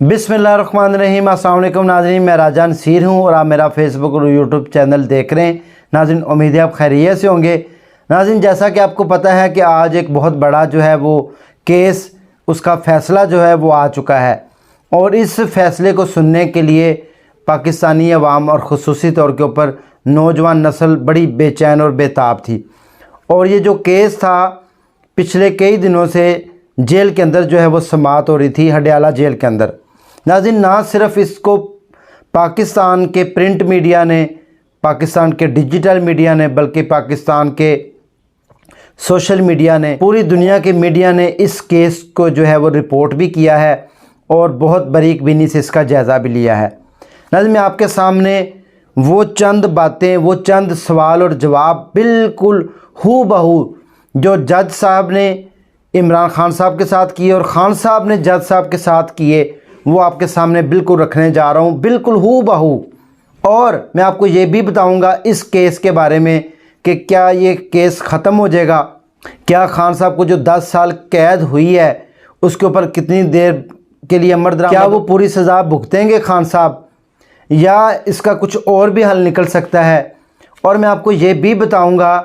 बिस्मिल्लाहिर्रहमानिर्रहीम। अस्सलाम वालेकुम नाज़रीन, मैं राजा नसीर हूँ और आप मेरा फेसबुक और यूट्यूब चैनल देख रहे हैं। नाज़रीन, उम्मीद है आप खैरियत से होंगे। नाज़रीन, जैसा कि आपको पता है कि आज एक बहुत बड़ा जो है वो केस, उसका फ़ैसला जो है वो आ चुका है और इस फ़ैसले को सुनने के लिए पाकिस्तानी अवाम और ख़ुसूसी तौर के ऊपर नौजवान नस्ल बड़ी बेचैन और बेताब थी। और ये जो केस था पिछले कई दिनों से जेल के अंदर जो है वो समाअत हो रही थी, हडियाला जेल के अंदर। नाज़रीन, ना सिर्फ इसको पाकिस्तान के प्रिंट मीडिया ने, पाकिस्तान के डिजिटल मीडिया ने, बल्कि पाकिस्तान के सोशल मीडिया ने, पूरी दुनिया के मीडिया ने इस केस को जो है वो रिपोर्ट भी किया है और बहुत बारीक बीनी से इसका जायज़ा भी लिया है। नाज़रीन, मैं आपके सामने वो चंद बातें, वो चंद सवाल और जवाब बिल्कुल हू बहू जो जज साहब ने इमरान खान साहब के साथ किए और खान साहब ने जज साहब के साथ किए, वो आपके सामने बिल्कुल रखने जा रहा हूँ, बिल्कुल हू बहू। और मैं आपको ये भी बताऊँगा इस केस के बारे में कि क्या ये केस ख़त्म हो जाएगा, क्या खान साहब को जो 10 साल कैद हुई है उसके ऊपर कितनी देर के लिए अमरदरामद, क्या वो पूरी सज़ा भुगतेंगे खान साहब, या इसका कुछ और भी हल निकल सकता है। और मैं आपको ये भी बताऊँगा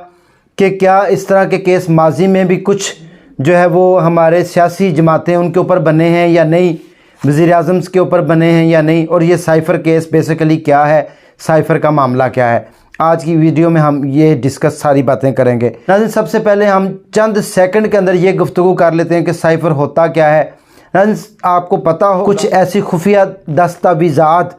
कि क्या इस तरह के केस माजी में भी कुछ जो है वो हमारे सियासी जमातें उनके ऊपर बने हैं या नहीं, वज़ीर-ए-आज़म के ऊपर बने हैं या नहीं, और ये साइफ़र केस बेसिकली क्या है, साइफ़र का मामला क्या है। आज की वीडियो में हम ये डिस्कस सारी बातें करेंगे। नाज़रीन, सबसे पहले हम चंद सेकंड के अंदर ये गुफ्तगू कर लेते हैं कि साइफ़र होता क्या है। नाज़रीन, आपको पता हो कुछ ऐसी खुफिया दस्तावेज़ात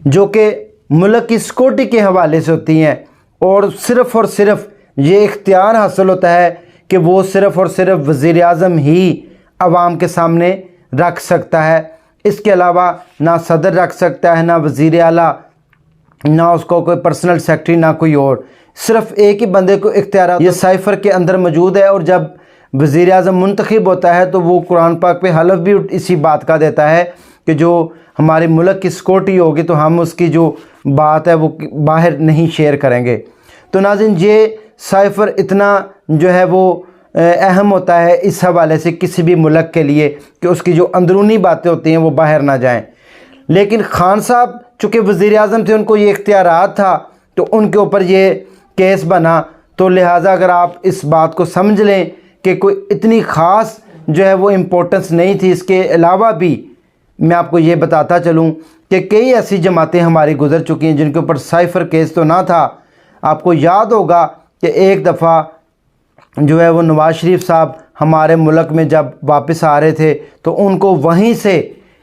जो कि मुल्क की सिक्योरिटी के हवाले से होती हैं और सिर्फ़ ये इख्तियार हासिल होता है कि वो सिर्फ़ और सिर्फ वज़ीर-ए-आज़म ही आवाम के सामने रख सकता है। इसके अलावा ना सदर रख सकता है, ना वज़ीर आला, ना उसको कोई पर्सनल सेक्रेटरी, ना कोई और। सिर्फ़ एक ही बंदे को इख्तियार ये साइफ़र के अंदर मौजूद है। और जब वज़ीर-ए-आज़म मुंतखब होता है तो वो कुरान पाक पे हलफ भी इसी बात का देता है कि जो हमारे मुल्क की सिक्योरिटी होगी तो हम उसकी जो बात है वो बाहर नहीं शेयर करेंगे। तो नाज़रीन, ये साइफ़र इतना जो है वो अहम होता है इस हवाले से किसी भी मुल्क के लिए कि उसकी जो अंदरूनी बातें होती हैं वो बाहर ना जाएं। लेकिन खान साहब चूँकि वज़ीर-ए-आज़म थे, उनको ये इख्तियारात था, तो उनके ऊपर ये केस बना। तो लिहाजा अगर आप इस बात को समझ लें कि कोई इतनी ख़ास जो है वो इम्पोर्टेंस नहीं थी। इसके अलावा भी मैं आपको ये बताता चलूँ कि कई ऐसी जमातें हमारी गुजर चुकी हैं जिनके ऊपर साइफ़र केस तो ना था। आपको याद होगा कि एक दफ़ा जो है वो नवाज़ शरीफ साहब हमारे मुल्क में जब वापस आ रहे थे तो उनको वहीं से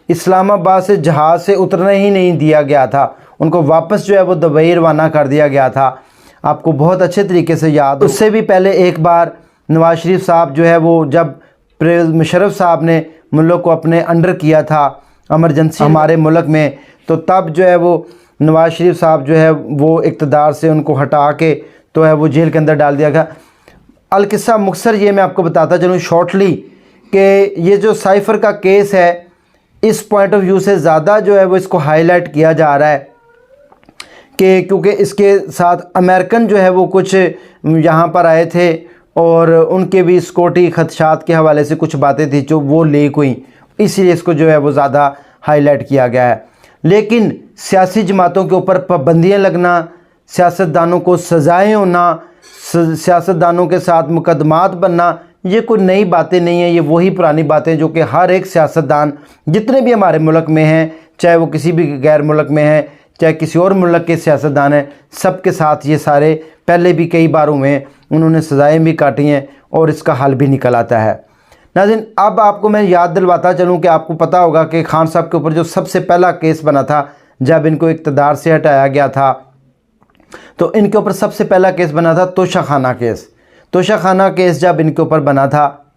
इस्लामाबाद से जहाज़ से उतरने ही नहीं दिया गया था, उनको वापस जो है वो दुबई रवाना कर दिया गया था। आपको बहुत अच्छे तरीके से याद। उससे भी पहले एक बार नवाज़ शरीफ साहब जो है वो जब परवेज़ मुशर्रफ साहब ने मुल्क को अपने अंडर किया था एमरजेंसी हमारे मुल्क में, तो तब जो है वो नवाज़ शरीफ साहब जो है वो इक़्तिदार से उनको हटा के तो है वो जेल के अंदर डाल दिया गया। अलकिस्सा मुख्तसर ये मैं आपको बताता चलूँ शॉर्टली कि ये जो साइफ़र का केस है इस पॉइंट ऑफ व्यू से ज़्यादा जो है वो इसको हाईलाइट किया जा रहा है कि क्योंकि इसके साथ अमेरिकन जो है वो कुछ यहाँ पर आए थे और उनके भी सिक्योरिटी खदशात के हवाले से कुछ बातें थी जो वो लीक हुई, इसीलिए इसको जो है वो ज़्यादा हाईलाइट किया गया है। लेकिन सियासी जमातों के ऊपर पाबंदियाँ लगना, सियासतदानों को सज़ाएँ होना, सियासतदानों के साथ मुकदमात बनना, ये कोई नई बातें नहीं है। ये वही पुरानी बातें जो कि हर एक सियासतदान जितने भी हमारे मुल्क में हैं, चाहे वो किसी भी गैर मुल्क में हैं, चाहे किसी और मुल्क के सियासतदान हैं, सबके साथ ये सारे पहले भी कई बार हुए हैं, उन्होंने सज़ाएँ भी काटी हैं और इसका हल भी निकल आता है। नाज़रीन, अब आपको मैं याद दिलवाता चलूँ कि आपको पता होगा कि खान साहब के ऊपर जो सबसे पहला केस बना था जब इनको इक़्तिदार से हटाया गया था, तो इनके ऊपर सबसे पहला केस बना था तोशाखाना केस। तोशाखाना केस जब इनके ऊपर बना था,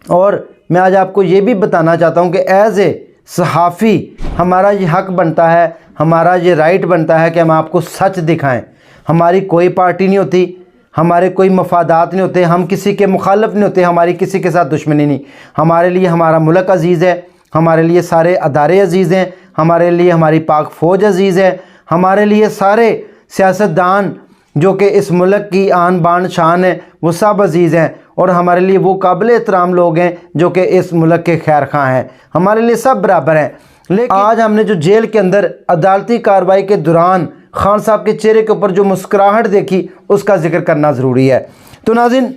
और मैं आज आपको ये भी बताना चाहता हूँ कि एज़ ए सहाफ़ी हमारा ये हक़ बनता है, हमारा ये राइट बनता है कि हम आपको सच दिखाएं। हमारी कोई पार्टी नहीं होती, हमारे कोई मफादात नहीं होते, हम किसी के मुखालिफ नहीं होते, हमारी किसी के साथ दुश्मनी नहीं। हमारे लिए हमारा मुल्क अज़ीज़ है, हमारे लिए सारे अदारे अज़ीज़ हैं, हमारे लिए हमारी पाक फ़ौज अज़ीज़ है, हमारे लिए सारे सियासतदान जो कि इस मुल्क की आन बान शान है वो सब अज़ीज़ हैं। और हमारे लिए वो काबिल एहतराम लोग हैं जो कि इस मुल्क के खैर खां हैं। हमारे लिए सब बराबर हैं। लेकिन आज हमने जो जेल के अंदर अदालती कार्रवाई के दौरान खान साहब के चेहरे के ऊपर जो मुस्कुराहट देखी, उसका जिक्र करना ज़रूरी है। तो नाज़रीन,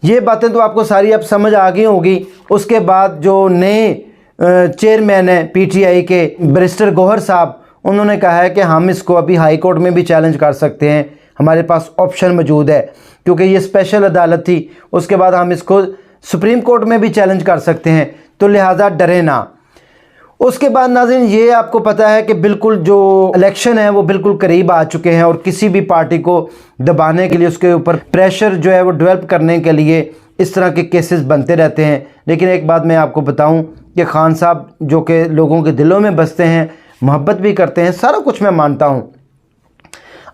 ये बातें तो आपको सारी अब समझ आ गई होगी। उसके बाद जो नए चेयरमैन हैं पीटीआई के, बैरिस्टर गौहर साहब, उन्होंने कहा है कि हम इसको अभी हाई कोर्ट में भी चैलेंज कर सकते हैं, हमारे पास ऑप्शन मौजूद है, क्योंकि ये स्पेशल अदालत थी। उसके बाद हम इसको सुप्रीम कोर्ट में भी चैलेंज कर सकते हैं, तो लिहाजा डरे ना। उसके बाद नाज़रीन, ये आपको पता है कि बिल्कुल जो इलेक्शन है वो बिल्कुल करीब आ चुके हैं और किसी भी पार्टी को दबाने के लिए, उसके ऊपर प्रेशर जो है वो डेवलप करने के लिए इस तरह के केसेस बनते रहते हैं। लेकिन एक बात मैं आपको बताऊं कि खान साहब जो कि लोगों के दिलों में बसते हैं, मोहब्बत भी करते हैं, सारा कुछ मैं मानता हूं।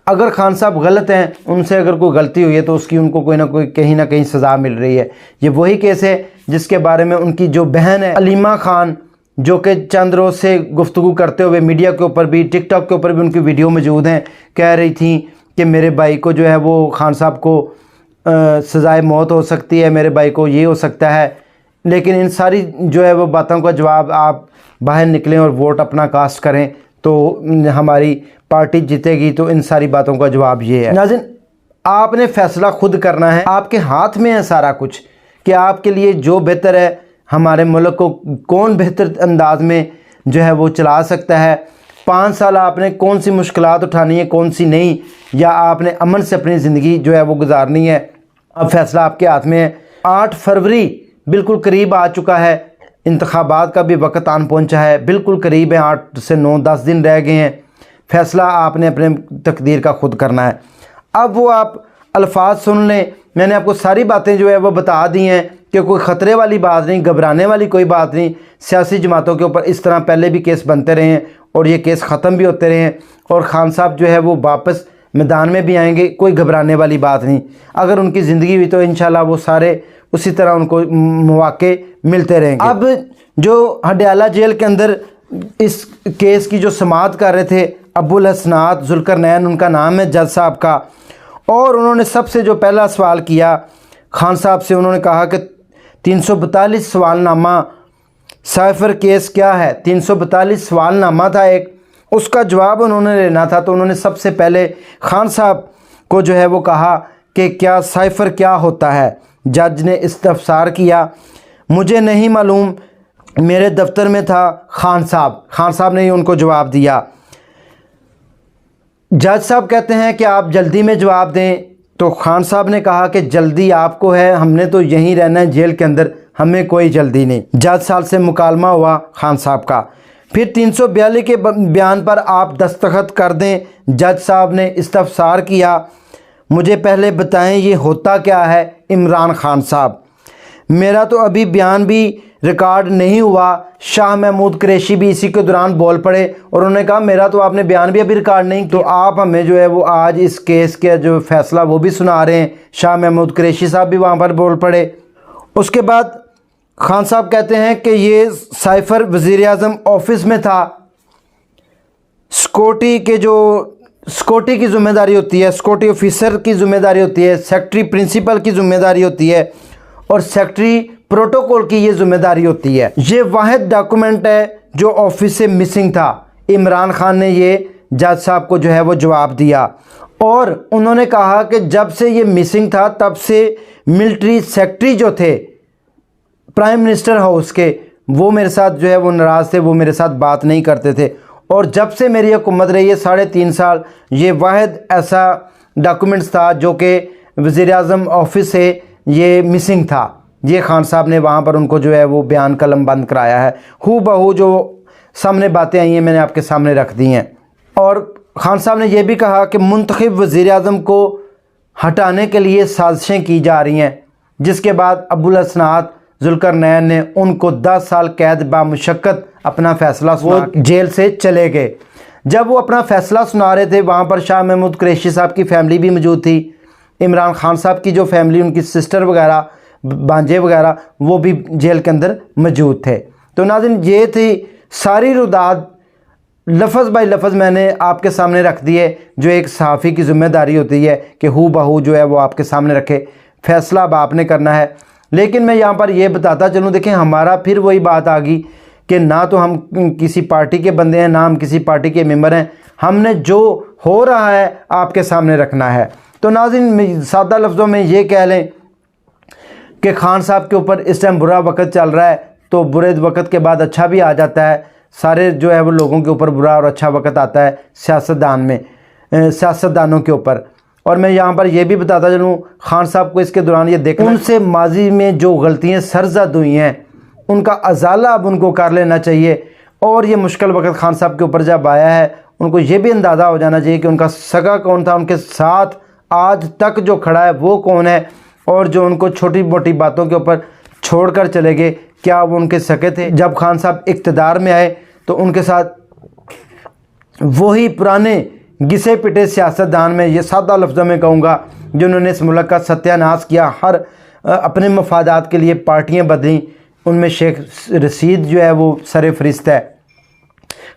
अगर खान साहब गलत हैं, उनसे अगर कोई गलती हुई है तो उसकी उनको कोई ना कोई कहीं ना कहीं सज़ा मिल रही है। ये वही केस है जिसके बारे में उनकी जो बहन है अलीमा खान, जो कि चंद रोज़ से गुफ्तगू करते हुए मीडिया के ऊपर भी, टिकटॉक के ऊपर भी उनकी वीडियो मौजूद हैं, कह रही थी कि मेरे भाई को जो है वो खान साहब को सज़ाए मौत हो सकती है, मेरे भाई को ये हो सकता है। लेकिन इन सारी जो है वो बातों का जवाब, आप बाहर निकलें और वोट अपना कास्ट करें तो हमारी पार्टी जीतेगी। तो इन सारी बातों का जवाब ये है। नाज़रीन, आपने फ़ैसला खुद करना है, आपके हाथ में है सारा कुछ कि आपके लिए जो बेहतर है, हमारे मुल्क को कौन बेहतर अंदाज में जो है वो चला सकता है। 5 साल आपने कौन सी मुश्किलात उठानी है, कौन सी नहीं, या आपने अमन से अपनी ज़िंदगी जो है वो गुजारनी है, अब फ़ैसला आपके हाथ में है। 8 फरवरी बिल्कुल करीब आ चुका है, इंतखाबात का भी वक्त आन पहुंचा है, बिल्कुल करीब है, 8 से 9-10 दिन रह गए हैं। फ़ैसला आपने अपने तकदीर का खुद करना है। अब वो आप अल्फाज सुन लें, मैंने आपको सारी बातें जो है वो बता दी हैं कि कोई ख़तरे वाली बात नहीं, घबराने वाली कोई बात नहीं। सियासी जमातों के ऊपर इस तरह पहले भी केस बनते रहे हैं और ये केस ख़त्म भी होते रहे हैं, और खान साहब जो है वो वापस मैदान में भी आएंगे, कोई घबराने वाली बात नहीं। अगर उनकी ज़िंदगी हुई तो इंशाल्लाह वो सारे उसी तरह उनको मौके मिलते रहेंगे। अब जो हडियाला जेल के अंदर इस केस की जो समाअत कर रहे थे, अब्बुल हसनात जुल्करनैन उनका नाम है जज साहब का, और उन्होंने सबसे जो पहला सवाल किया खान साहब से, उन्होंने कहा कि 342 सवालनामा साइफर केस क्या है। 342 सवालनामा था एक, उसका जवाब उन्होंने लेना था। तो उन्होंने सबसे पहले खान साहब को जो है वो कहा कि क्या साइफर क्या होता है। जज ने इस्तफसार किया, मुझे नहीं मालूम, मेरे दफ्तर में था खान साहब ने ही उनको जवाब दिया। जज साहब कहते हैं कि आप जल्दी में जवाब दें, तो खान साहब ने कहा कि जल्दी आपको है, हमने तो यहीं रहना है जेल के अंदर, हमें कोई जल्दी नहीं। जज साहब से मुकालमा हुआ खान साहब का। फिर 342 के बयान पर आप दस्तखत कर दें। जज साहब ने इस्तफसार किया, मुझे पहले बताएं ये होता क्या है इमरान खान साहब, मेरा तो अभी बयान भी रिकॉर्ड नहीं हुआ। शाह महमूद कुरैशी भी इसी के दौरान बोल पड़े और उन्होंने कहा मेरा तो आपने बयान भी अभी रिकॉर्ड नहीं, तो आप हमें जो है वो आज इस केस के जो फैसला वो भी सुना रहे हैं। शाह महमूद कुरैशी साहब भी वहाँ पर बोल पड़े। उसके बाद खान साहब कहते हैं कि ये साइफर वज़ीर-ए-आज़म ऑफिस में था, सिक्योरिटी की ज़िम्मेदारी होती है, सिक्योरिटी ऑफिसर की ज़िम्मेदारी होती है, सेक्रेटरी प्रिंसिपल की ज़िम्मेदारी होती है, और सेक्रेटरी प्रोटोकॉल की ये ज़िम्मेदारी होती है। ये वाहिद डॉक्यूमेंट है जो ऑफिस से मिसिंग था। इमरान खान ने ये जज साहब को जो है वो जवाब दिया, और उन्होंने कहा कि जब से ये मिसिंग था तब से मिलिट्री सेक्रेटरी जो थे प्राइम मिनिस्टर हाउस के, वो मेरे साथ जो है वो नाराज़ थे, वो मेरे साथ बात नहीं करते थे। और जब से मेरी हुकूमत रही है 3.5 साल, ये वाहिद ऐसा डॉक्यूमेंट्स था जो कि वज़ीर-ए-आज़म ऑफिस से ये मिसिंग था। ये खान साहब ने वहाँ पर उनको जो है वो बयान कलम बंद कराया है। हू बहू जो सामने बातें आई हैं मैंने आपके सामने रख दी हैं। और खान साहब ने यह भी कहा कि मुंतखब वज़ीर-ए-आज़म को हटाने के लिए साजिशें की जा रही हैं, जिसके बाद अब्बुल हसनात जुल्करनैन ने उनको 10 साल कैद बामुशक्कत अपना फ़ैसला सुना, जेल से चले गए। जब वो अपना फ़ैसला सुना रहे थे वहाँ पर शाह महमूद कुरैशी साहब की फ़ैमिली भी मौजूद थी, इमरान खान साहब की जो फैमिली, उनकी सिस्टर वगैरह, भांजे वगैरह, वो भी जेल के अंदर मौजूद थे। तो नाज़रीन, ये थी सारी रुदाद लफ्ज़ बाई लफ्ज़ मैंने आपके सामने रख दी है, जो एक सहाफ़ी की ज़िम्मेदारी होती है कि हू बहू जो है वो आपके सामने रखे। फैसला अब आपने करना है। लेकिन मैं यहाँ पर ये बताता चलूँ, देखें हमारा फिर वही बात आ गई कि ना तो हम किसी पार्टी के बंदे हैं, ना हम किसी पार्टी के मेंबर हैं, हमने जो हो रहा है आपके सामने रखना है। तो नाज़रीन, सादा लफ्ज़ों में ये कह लें कि खान साहब के ऊपर इस टाइम बुरा वक्त चल रहा है, तो बुरे वक्त के बाद अच्छा भी आ जाता है। सारे जो है वो लोगों के ऊपर बुरा और अच्छा वक्त आता है सियासतदानों के ऊपर। और मैं यहाँ पर यह भी बताता चलूँ, खान साहब को इसके दौरान ये देखना, उनसे माजी में जो गलतियाँ सरजद हुई हैं उनका अजाला अब उनको कर लेना चाहिए। और ये मुश्किल वक्त खान साहब के ऊपर जब आया है, उनको ये भी अंदाज़ा हो जाना चाहिए कि उनका सगा कौन था, उनके साथ आज तक जो खड़ा है वो कौन है, और जो उनको छोटी मोटी बातों के ऊपर छोड़कर चले गए, क्या वो उनके सके थे। जब खान साहब इक़्तिदार में आए तो उनके साथ वही पुराने घिसे पिटे सियासतदान, में ये सादा लफ्ज़ों में कहूँगा, जिन्होंने इस मुल्क का सत्यानाश किया, हर अपने मफादात के लिए पार्टियाँ बदली, उनमें शेख रशीद जो है वो सर फरिस्त है।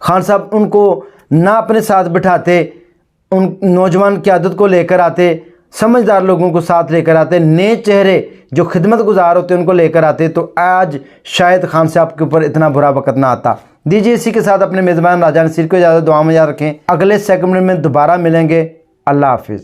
खान साहब उनको ना अपने साथ बिठाते, उन नौजवान क़यादत को लेकर आते, समझदार लोगों को साथ लेकर आते, नए चेहरे जो खिदमत गुजार होते उनको लेकर आते, तो आज शायद खान साहब के ऊपर इतना बुरा वक्त ना आता। दीजिए इसी के साथ अपने मेज़बान राजा नसीर को इजाज़त, दुआ में याद रखें। अगले सेगमेंट में दोबारा मिलेंगे। अल्लाह हाफिज़।